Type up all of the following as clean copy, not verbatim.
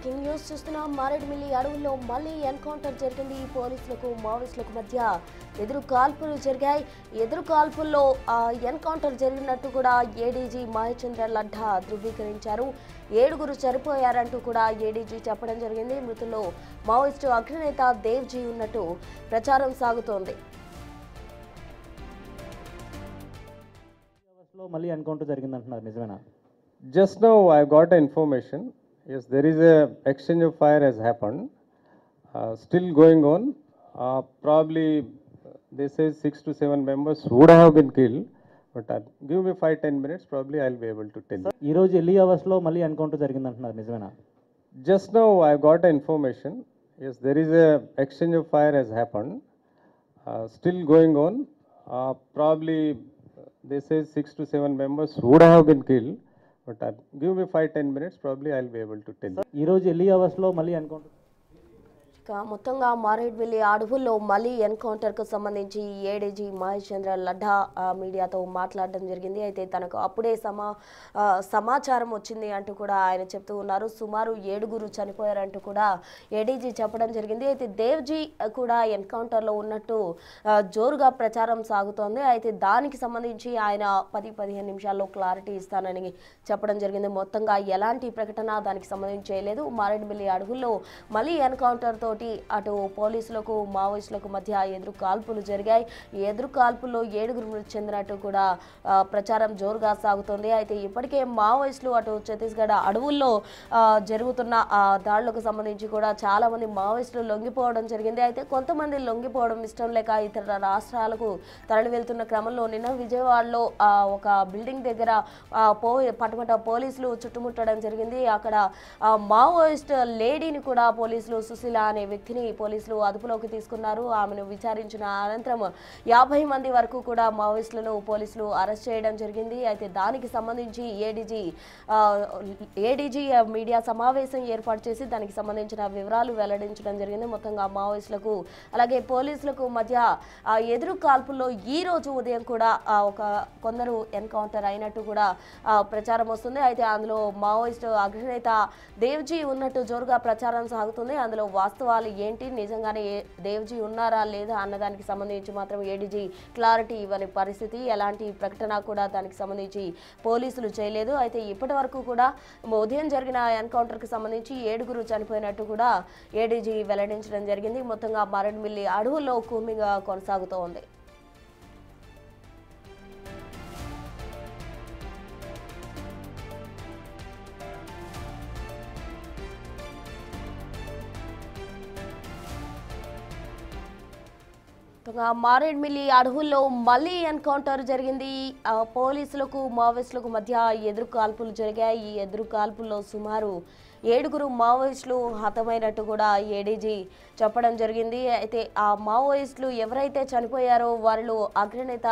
Breaking news చూస్తున్నాం. మారేడుమిల్లి అడవుల్లో మళ్లీ ఎన్కౌంటర్ జరిగింది. పోలీసులకు మావోయిస్టులకు మధ్య ఎదురు కాల్పులు జరిగాయి. ఎదురు కాల్పుల్లో ఎన్కౌంటర్ జరిగినట్టు కూడా ఏడీజీ మహేచంద్ర లడ్డా ధృవీకరించారు. 7గురు చనిపోయారంటూ కూడా ఏడీజీ చెప్పడం జరిగింది. మృతుల్లో మావోయిస్టు అగ్రనేత దేవ్జీ ఉన్నట్టు ప్రచారం సాగుతోంది. మళ్ళీ ఎన్కౌంటర్ జరిగిందంటున్నారు, నిజమేనా? Just now I got information. Yes, there is a exchange of fire has happened. Still going on. Probably they say 6 to 7 members would have been killed. But give me 5-10 minutes. Probably I'll be able to tell you. ఈ రోజు early hours లో మళ్ళీ encounter జరిగిందంటున్నారు, నిజమేనా? Just now I got information. Yes, there is a exchange of fire has happened. Still going on. Probably they say 6 to 7 members would have been killed. But give me 5-10 minutes. Probably I'll be able to tell you. ఈ రోజు early hours లో మళ్ళీ encounter. మొత్తంగా మారేడుమిల్లి అడవుల్లో మళ్ళీ ఎన్కౌంటర్కు సంబంధించి ADG మహేచంద్ర లడ్డా మీడియాతో మాట్లాడడం జరిగింది. అయితే తనకు అప్పుడే సమాచారం వచ్చింది అంటూ కూడా ఆయన చెప్తూ ఉన్నారు. సుమారు 7గురు చనిపోయారంటూ కూడా ఏడీజీ చెప్పడం జరిగింది. అయితే దేవ్జీ కూడా ఎన్కౌంటర్లో ఉన్నట్టు జోరుగా ప్రచారం సాగుతోంది. అయితే దానికి సంబంధించి ఆయన 10-15 నిమిషాల్లో క్లారిటీ ఇస్తానని చెప్పడం జరిగింది. మొత్తంగా ఎలాంటి ప్రకటన దానికి సంబంధించి చేయలేదు. మారేడుమిల్లి అడవుల్లో మళ్ళీ ఎన్కౌంటర్తో అటు పోలీసులకు మావోయిస్టులకు మధ్య ఎదురు కాల్పులు జరిగాయి. ఈ ఎదురు కాల్పుల్లో 7గురు మృతి చెందినట్టు కూడా ప్రచారం జోరుగా సాగుతోంది. అయితే ఇప్పటికే మావోయిస్టులు అటు ఛత్తీస్గఢ్ అడవుల్లో జరుగుతున్న దాడులకు సంబంధించి కూడా చాలా మంది మావోయిస్టులు లొంగిపోవడం జరిగింది. అయితే కొంతమంది లొంగిపోవడం ఇష్టం లేక ఇతర రాష్ట్రాలకు తరలి వెళ్తున్న క్రమంలో నిన్న విజయవాడలో ఒక బిల్డింగ్ దగ్గర పట్టుమట పోలీసులు చుట్టుముట్టడం జరిగింది. అక్కడ మావోయిస్ట్ లేడీని కూడా పోలీసులు సుశీల అనే వ్యక్తిని పోలీసులు అదుపులోకి తీసుకున్నారు. ఆమెను విచారించిన అనంతరం 50 మంది వరకు కూడా మావోయిస్టులను పోలీసులు అరెస్ట్ చేయడం జరిగింది. అయితే దానికి సంబంధించి ఏడీజీ మీడియా సమావేశం ఏర్పాటు చేసి దానికి సంబంధించిన వివరాలు వెల్లడించడం జరిగింది. మొత్తంగా మావోయిస్టులకు అలాగే పోలీసులకు మధ్య ఎదురు కాల్పుల్లో ఈ రోజు ఉదయం కూడా కొందరు ఎన్కౌంటర్ అయినట్టు కూడా ప్రచారం వస్తుంది. అయితే అందులో మావోయిస్టు అగ్రనేత దేవ్జీ ఉన్నట్టు జోరుగా ప్రచారం సాగుతుంది. అందులో వాస్తవాలు ఏంటి, నిజంగానే దేవ్జీ ఉన్నారా లేదా అన్నదానికి సంబంధించి మాత్రం ఏడీజీ క్లారిటీ ఇవ్వని పరిస్థితి. ఎలాంటి ప్రకటన కూడా దానికి సంబంధించి పోలీసులు చేయలేదు. అయితే ఇప్పటి వరకు కూడా ఉదయం జరిగిన ఎన్కౌంటర్కి సంబంధించి 7గురు చనిపోయినట్టు కూడా ఏడీజీ వెల్లడించడం జరిగింది. మొత్తంగా మారేడుమిల్లి అడవుల్లో కూమింగ్ కొనసాగుతోంది. మారేడుమిల్లి అడవుల్లో మళ్ళీ ఎన్కౌంటర్ జరిగింది. పోలీసులకు మావోయిస్టులకు మధ్య ఎదురు కాల్పులు జరిగాయి. ఈ ఎదురు కాల్పుల్లో సుమారు 7గురు మావోయిస్టులు హతమైనట్టు కూడా ఏడీజీ చెప్పడం జరిగింది. అయితే ఆ మావోయిస్టులు ఎవరైతే చనిపోయారో వారిలో అగ్రనేత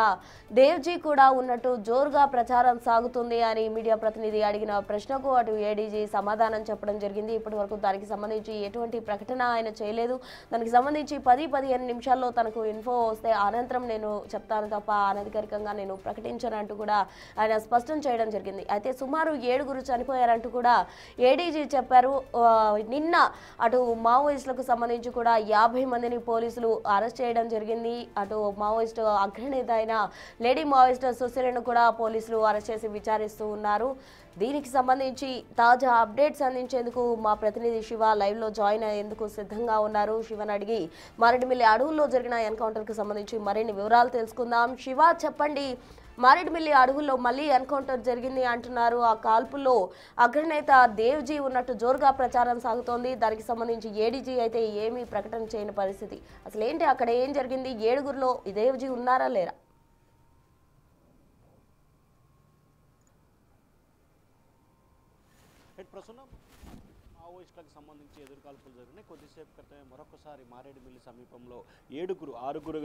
దేవ్జీ కూడా ఉన్నట్టు జోరుగా ప్రచారం సాగుతుంది అని మీడియా ప్రతినిధి అడిగిన ప్రశ్నకు అటు ఏడీజీ సమాధానం చెప్పడం జరిగింది. ఇప్పటి వరకు దానికి సంబంధించి ఎటువంటి ప్రకటన ఆయన చేయలేదు. దానికి సంబంధించి 10-15 నిమిషాల్లో తనకు ఇన్ఫో వస్తే అనంతరం నేను చెప్తాను తప్ప అనధికారికంగా నేను ప్రకటించనంటూ కూడా ఆయన స్పష్టం చేయడం జరిగింది. అయితే సుమారు 7గురు చనిపోయారంటూ కూడా ఏడీజీ చెప్పారు. నిన్న అటు మావోయిస్టులకు సంబంధించి కూడా 50 మందిని పోలీసులు అరెస్ట్ చేయడం జరిగింది. అటు మావోయిస్టు అగ్రనేత అయిన లేడీ మావోయిస్ట్ సుశీలను కూడా పోలీసులు అరెస్ట్ చేసి విచారిస్తూ ఉన్నారు. దీనికి సంబంధించి తాజా అప్డేట్స్ అందించేందుకు మా ప్రతినిధి శివ లైవ్లో జాయిన్ అయ్యేందుకు సిద్ధంగా ఉన్నారు. శివని అడిగి మారేడుమిల్లి అడవుల్లో జరిగిన ఎన్కౌంటర్కి సంబంధించి మరిన్ని వివరాలు తెలుసుకుందాం. శివ, చెప్పండి, మారేడుమిల్లి అడవుల్లో మళ్ళీ ఎన్కౌంటర్ జరిగింది అంటున్నారు. ఆ కాల్పుల్లో అగ్రనేత దేవ్జీ ఉన్నట్టు జోరుగా ప్రచారం సాగుతోంది. దానికి సంబంధించి ఏడీజీ అయితే ఏమీ ప్రకటన చేయని పరిస్థితి. అసలు ఏంటి, అక్కడ ఏం జరిగింది? 7గురులో దేవ్జీ ఉన్నారా లేరా? మావోయిస్టులకు సంబంధించి ఎదురుకాల్పులు జరిగినాయి. కొద్దిసేపు క్రితమే మరొకసారి మారేడుమిల్లి సమీపంలో 6గురు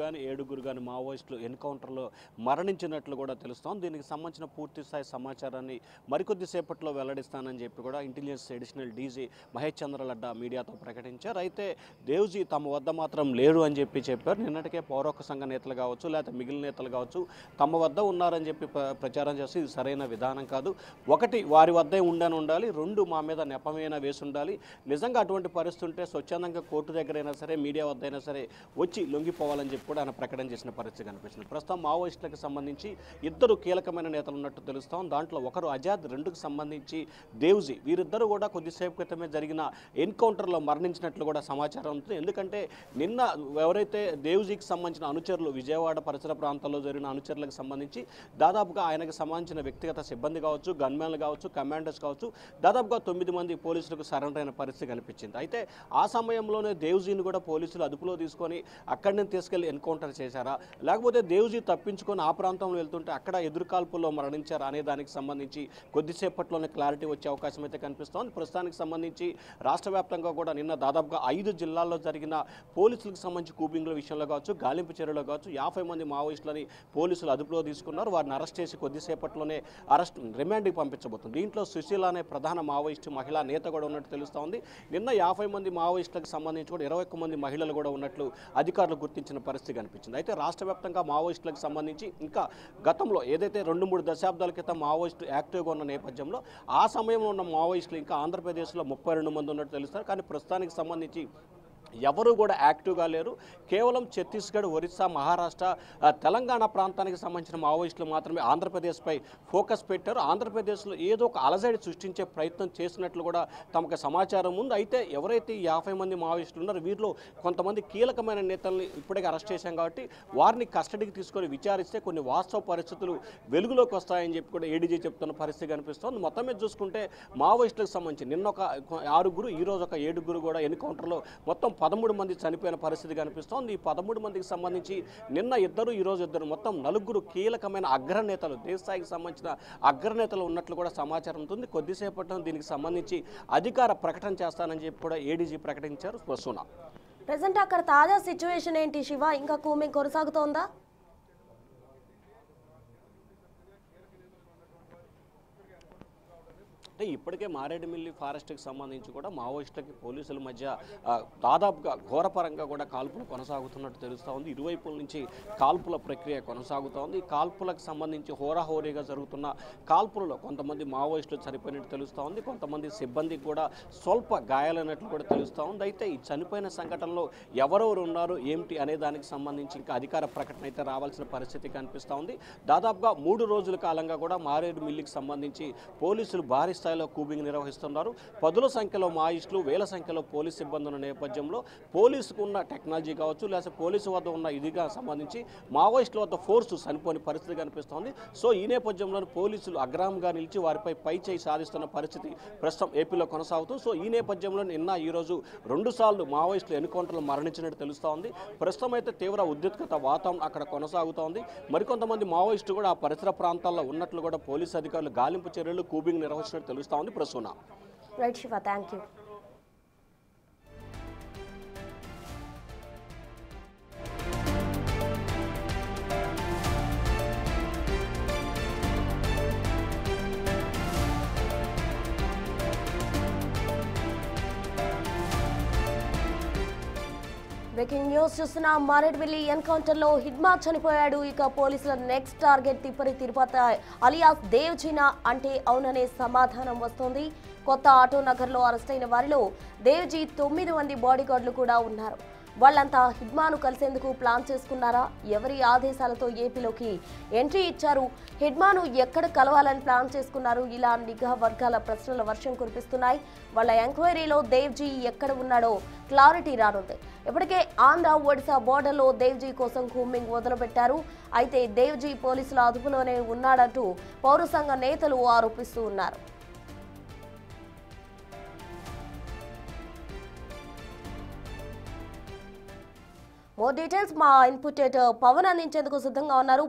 కానీ మావోయిస్టులు ఎన్కౌంటర్లో మరణించినట్లు కూడా తెలుస్తోంది. దీనికి సంబంధించిన పూర్తి స్థాయి సమాచారాన్ని మరికొద్ది సేపట్లో వెల్లడిస్తానని చెప్పి కూడా ఇంటెలిజెన్స్ అడిషనల్ డీజీ మహేచంద్ర లడ్డా మీడియాతో ప్రకటించారు. అయితే దేవ్జీ తమ వద్ద మాత్రం లేరు అని చెప్పారు. నిన్నటికే పౌరొక్క సంఘ నేతలు కావచ్చు, లేకపోతే మిగిలిన నేతలు కావచ్చు తమ వద్ద ఉన్నారని చెప్పి ప్రచారం చేసి ఇది సరైన విధానం కాదు. ఒకటి, వారి వద్దే ఉండాలి. 2, మా మీద నెపమైన వేసుండాలి ఉండాలి. నిజంగా అటువంటి పరిస్థితి ఉంటే స్వచ్ఛందంగా కోర్టు దగ్గర అయినా సరే, మీడియా వద్ద అయినా సరే వచ్చి లొంగిపోవాలని చెప్పి కూడా ఆయన ప్రకటన చేసిన పరిస్థితి కనిపిస్తుంది. ప్రస్తుతం మావోయిస్టులకు సంబంధించి ఇద్దరు కీలకమైన నేతలు ఉన్నట్టు తెలుస్తాం. దాంట్లో ఒకరు ఆజాద్, రెండుకు సంబంధించి దేవ్జీ. వీరిద్దరూ కూడా కొద్దిసేపు క్రితమే జరిగిన ఎన్కౌంటర్లో మరణించినట్లు కూడా సమాచారం ఉంటుంది. ఎందుకంటే నిన్న ఎవరైతే దేవ్జీకి సంబంధించిన అనుచరులు, విజయవాడ పరిసర ప్రాంతాల్లో జరిగిన అనుచరులకు సంబంధించి దాదాపుగా ఆయనకు సంబంధించిన వ్యక్తిగత సిబ్బంది కావచ్చు, గన్మెన్లు కావచ్చు, కమాండర్స్ కావచ్చు, దాదాపుగా 9 మంది పోలీసులకు సరెండర్ అయిన పరిస్థితి కనిపించింది. అయితే ఆ సమయంలోనే దేవ్జీని కూడా పోలీసులు అదుపులో తీసుకొని అక్కడి నుంచి తీసుకెళ్లి ఎన్కౌంటర్ చేశారా, లేకపోతే దేవ్జీ తప్పించుకొని ఆ ప్రాంతంలో వెళ్తుంటే అక్కడ ఎదురుకాల్పుల్లో మరణించారా అనే దానికి సంబంధించి కొద్దిసేపట్లోనే క్లారిటీ వచ్చే అవకాశం అయితే కనిపిస్తోంది. ప్రస్తుతానికి సంబంధించి రాష్ట్ర వ్యాప్తంగా కూడా నిన్న దాదాపుగా 5 జిల్లాల్లో జరిగిన పోలీసులకు సంబంధించి కూపింగ్ల విషయంలో కావచ్చు, గాలింపు చర్యలో కావచ్చు 50 మంది మావోయిస్టులని పోలీసులు అదుపులో తీసుకున్నారు. వారిని అరెస్ట్ చేసి కొద్దిసేపట్లోనే రిమాండ్కి పంపించబోతుంది. దీంట్లో సుశీల అనే ప్రధాన మావోయిస్టు మహిళా నేత కూడా ఉన్నట్టు తెలుస్తోంది. నిన్న 50 మంది మావోయిస్టులకు సంబంధించి కూడా 21 మంది మహిళలు కూడా ఉన్నట్లు అధికారులు గుర్తించిన పరిస్థితి కనిపించింది. అయితే రాష్ట్ర వ్యాప్తంగా మావోయిస్టులకు సంబంధించి ఇంకా గతంలో ఏదైతే 2-3 దశాబ్దాల క్రితం మావోయిస్టు యాక్టివ్గా ఉన్న నేపథ్యంలో ఆ సమయంలో ఉన్న మావోయిస్టులు ఇంకా ఆంధ్రప్రదేశ్లో 32 మంది ఉన్నట్టు తెలుస్తారు. కానీ ప్రస్తుతానికి సంబంధించి ఎవరు కూడా యాక్టివ్గా లేరు. కేవలం ఛత్తీస్గఢ్, ఒరిస్సా, మహారాష్ట్ర, తెలంగాణ ప్రాంతానికి సంబంధించిన మావోయిస్టులు మాత్రమే ఆంధ్రప్రదేశ్పై ఫోకస్ పెట్టారు. ఆంధ్రప్రదేశ్లో ఏదో ఒక అలజడి సృష్టించే ప్రయత్నం చేసినట్లు కూడా తమకు సమాచారం ఉంది. అయితే ఎవరైతే ఈ 50 మంది మావోయిస్టులు ఉన్నారో వీరిలో కొంతమంది కీలకమైన నేతల్ని ఇప్పటికే అరెస్ట్ చేశాం కాబట్టి వారిని కస్టడీకి తీసుకొని విచారిస్తే కొన్ని వాస్తవ పరిస్థితులు వెలుగులోకి వస్తాయని చెప్పి కూడా ఏడీజీ చెప్తున్న పరిస్థితి కనిపిస్తోంది. మొత్తం మీద చూసుకుంటే మావోయిస్టులకు సంబంధించి నిన్న ఒక 6, ఈరోజు ఒక 7 కూడా ఎన్కౌంటర్లో మొత్తం 13 మంది చనిపోయిన పరిస్థితి కనిపిస్తోంది. ఈ 13 మందికి సంబంధించి నిన్న 2, ఈరోజు 2 మొత్తం 4 కీలకమైన అగ్రనేతలు, దేశస్థాయికి సంబంధించిన అగ్రనేతలు ఉన్నట్లు కూడా సమాచారం ఉంటుంది. కొద్దిసేపట్లో దీనికి సంబంధించి అధికార ప్రకటన చేస్తానని చెప్పి కూడా ఏడీజీ ప్రకటించారు. ప్రస్తుతం ప్రెసెంట్ అక్కడ తాజా సిచ్యువేషన్ ఏంటి శివ? ఇంకా కూమింగ్ కొనసాగుతోందా? అంటే ఇప్పటికే మారేడుమిల్లి ఫారెస్ట్కి సంబంధించి కూడా మావోయిస్టులకి పోలీసుల మధ్య దాదాపుగా ఘోరపరంగా కూడా కాల్పులు కొనసాగుతున్నట్టు తెలుస్తూ ఉంది. ఇరువైపుల నుంచి కాల్పుల ప్రక్రియ కొనసాగుతూ ఉంది. ఈ కాల్పులకు సంబంధించి హోరాహోరీగా జరుగుతున్న కాల్పులలో కొంతమంది మావోయిస్టులు చనిపోయినట్టు తెలుస్తూ ఉంది. కొంతమంది సిబ్బందికి కూడా స్వల్ప గాయాలైనట్లు కూడా తెలుస్తూ ఉంది. అయితే ఈ చనిపోయిన సంఘటనలో ఎవరెవరు ఉన్నారు ఏమిటి అనే దానికి సంబంధించి ఇంకా అధికార ప్రకటన అయితే రావాల్సిన పరిస్థితి కనిపిస్తూ ఉంది. దాదాపుగా 3 రోజుల కాలంగా కూడా మారేడుమిల్లికి సంబంధించి పోలీసులు భారీ స్థాయిలో కూబింగ్ నిర్వహిస్తున్నారు. 10ల సంఖ్యలో మావోయిస్టులు, 1000 సంఖ్యలో పోలీసు సిబ్బంది ఉన్న నేపథ్యంలో పోలీసుకు ఉన్న టెక్నాలజీ కావచ్చు, లేకపోతే పోలీసు వద్ద ఉన్న ఇదిగా సంబంధించి మావోయిస్టుల వద్ద ఫోర్సు చనిపోని పరిస్థితి కనిపిస్తోంది. సో ఈ నేపథ్యంలో పోలీసులు అగ్రహంగా నిలిచి వారిపై పై చేయి సాధిస్తున్న పరిస్థితి ప్రస్తుతం ఏపీలో కొనసాగుతుంది. సో ఈ నేపథ్యంలో నిన్న ఈరోజు 2 సార్లు మావోయిస్టులు ఎన్కౌంటర్లు మరణించినట్టు తెలుస్తోంది. ప్రస్తుతం అయితే తీవ్ర ఉద్రిక్తత వాతావరణం అక్కడ కొనసాగుతోంది. మరికొంతమంది మావోయిస్టులు కూడా ఆ పరిసర ప్రాంతాల్లో ఉన్నట్లు కూడా పోలీసు అధికారులు గాలింపు చర్యలు, కూబింగ్ నిర్వహించినట్టు తెలుస్తూ ఉంది. ప్రస్తుతం right Shiva, thank you. Breaking news చూస్తున్నాం. మారేడుమిల్లి ఎన్కౌంటర్లో హిడ్మా చనిపోయాడు. ఇక పోలీసుల నెక్స్ట్ టార్గెట్ తిరుపతి అలియాస్ దేవ్జీనా అంటే అవుననే సమాధానం వస్తోంది. కొత్త ఆటో నగర్లో అరెస్ట్ అయిన వారిలో దేవ్జీ 9 మంది బాడీగార్డులు కూడా ఉన్నారు. వాళ్ళంతా హిడ్మాను కలిసేందుకు ప్లాన్ చేసుకున్నారా? ఎవరి ఆదేశాలతో ఏపీలోకి ఎంట్రీ ఇచ్చారు? హిడ్మాను ఎక్కడ కలవాలని ప్లాన్ చేసుకున్నారు? ఇలా నిఘా వర్గాల ప్రశ్నల వర్షం కురిపిస్తున్నాయి. వాళ్ళ ఎంక్వైరీలో దేవ్జీ ఎక్కడ ఉన్నాడో క్లారిటీ రానుంది. ఇప్పటికే ఆంధ్ర, ఒడిశా బోర్డర్లో దేవ్జీ కోసం కూంబింగ్ మొదలుపెట్టారు. అయితే దేవ్జీ పోలీసుల అదుపులోనే ఉన్నాడంటూ పౌర సంఘ నేతలు ఆరోపిస్తూ ఉన్నారు. మోర్ డీటెయిల్స్ మా ఇన్పుట్ పవన్ అందించేందుకు సిద్ధంగా ఉన్నారు.